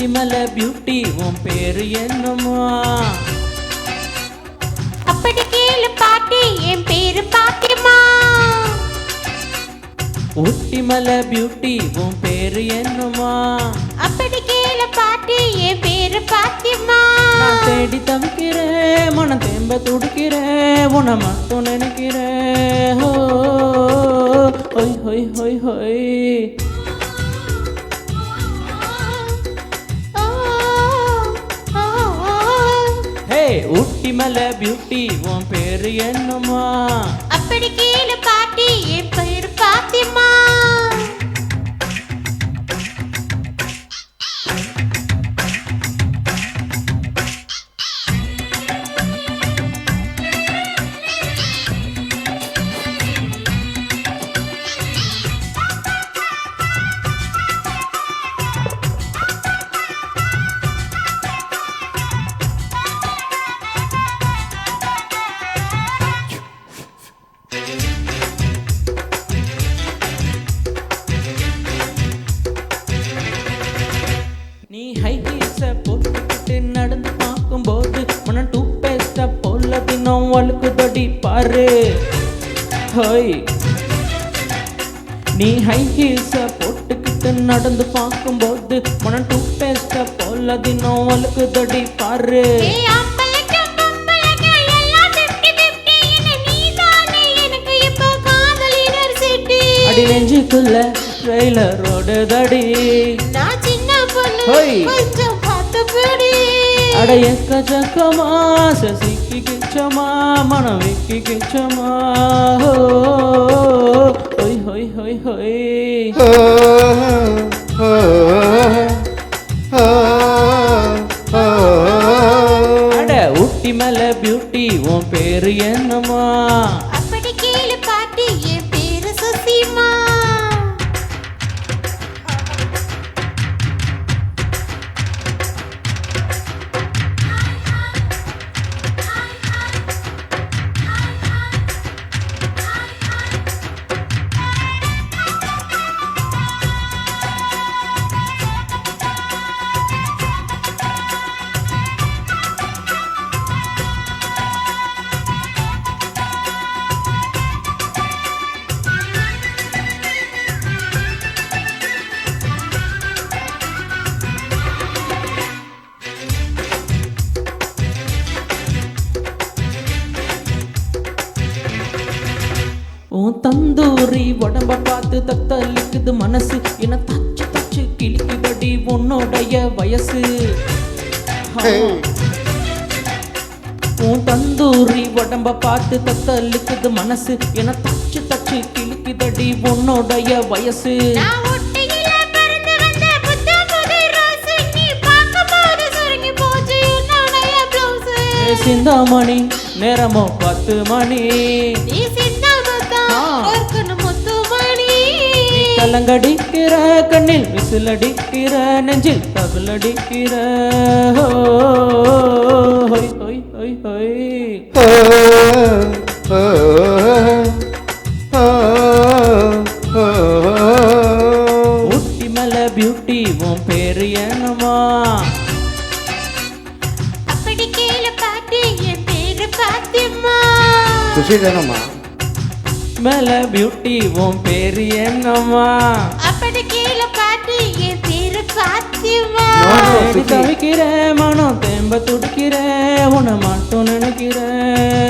ஊட்டி மலை பியூட்டி உன் பேரு என்னம்மா? அப்படி கேளு பாட்டி என் பேரு பாத்திமா. ஊட்டி மலை பியூட்டி உன் பேரு என்னம்மா? அப்படி கேளு பாட்டி என் பேரு பாத்திமா. நான் தேடி தவிக்கிறேன் மனம் தேம்ப துடிக்கிறேன் உன்னை மட்டும் நினைக்கிறேன். ஹோ ஹொய் ஹொய் ஹொய் ஹொய். ஊட்டி மலை பியூட்டி உன் பேரு என்னம்மா? அப்படி கேளு பாட்டி என் பேரு பாத்திமா. நீ ஹை ஹீல்ஸ போட்டுக்கிட்டு நடந்து பார்க்கும்போது மனம் டூ பேஸ்ட போல தினம் வழுக்குதடி பாரு. ஹோய் நீ ஹை ஹீல்ஸ போட்டுக்கிட்டு நடந்து பார்க்கும்போது மனம் டூ பேஸ்ட போல தினம் வழுக்குதடி பாரு. அடி நெஞ்சுக்குள்ள ட்ரெய்லர் ஓடுதடி. அட எக்கச்சக்கமா சசிக்கு கிச்சமா மனம் விக்கி கிச்சமா. ஹோய் ஹோய் ஹோய் ஹோய். அட ஊட்டி மலை பியூட்டி உன் பேரு என்னம்மா? அப்படி கேளு பாட்டி என் பேரு சுசிமா. உன் தந்தூரி உடம்ப பார்த்து தத்தளிக்குது மனசு. என்ன தச்சு தச்சு கிழிக்குதடி உன்னோடைய வயசு. உன் தந்தூரி உடம்ப பார்த்து தத்தளிக்குது மனசு. என்ன தச்சு தச்சு கிழிக்குதடி உன்னோடைய வயசு. சிந்தாமணி நேரமோ 10 மணி. கலங்கடிக்கிற கண்ணில் விசிலடிக்கிற நெஞ்சில் தகுலடிக்கிற. ஹோய் ஹோய் ஹோய் ஹோய். ஊட்டி மலை பியூட்டி உன் பேரு என்னம்மா? அப்படி கேளு பாட்டி என் பேரு பாத்திமா. சுஷிதானம்மா. மலை பியூட்டி உன் பேரு என்னம்மா? அப்படி கேளு பாட்டி என் பேரு பாத்திமா. தவிக்கிறேன் மனம் தேம்ப துடிக்கிறேன் உன்னை மட்டும் நினைக்கிறேன்.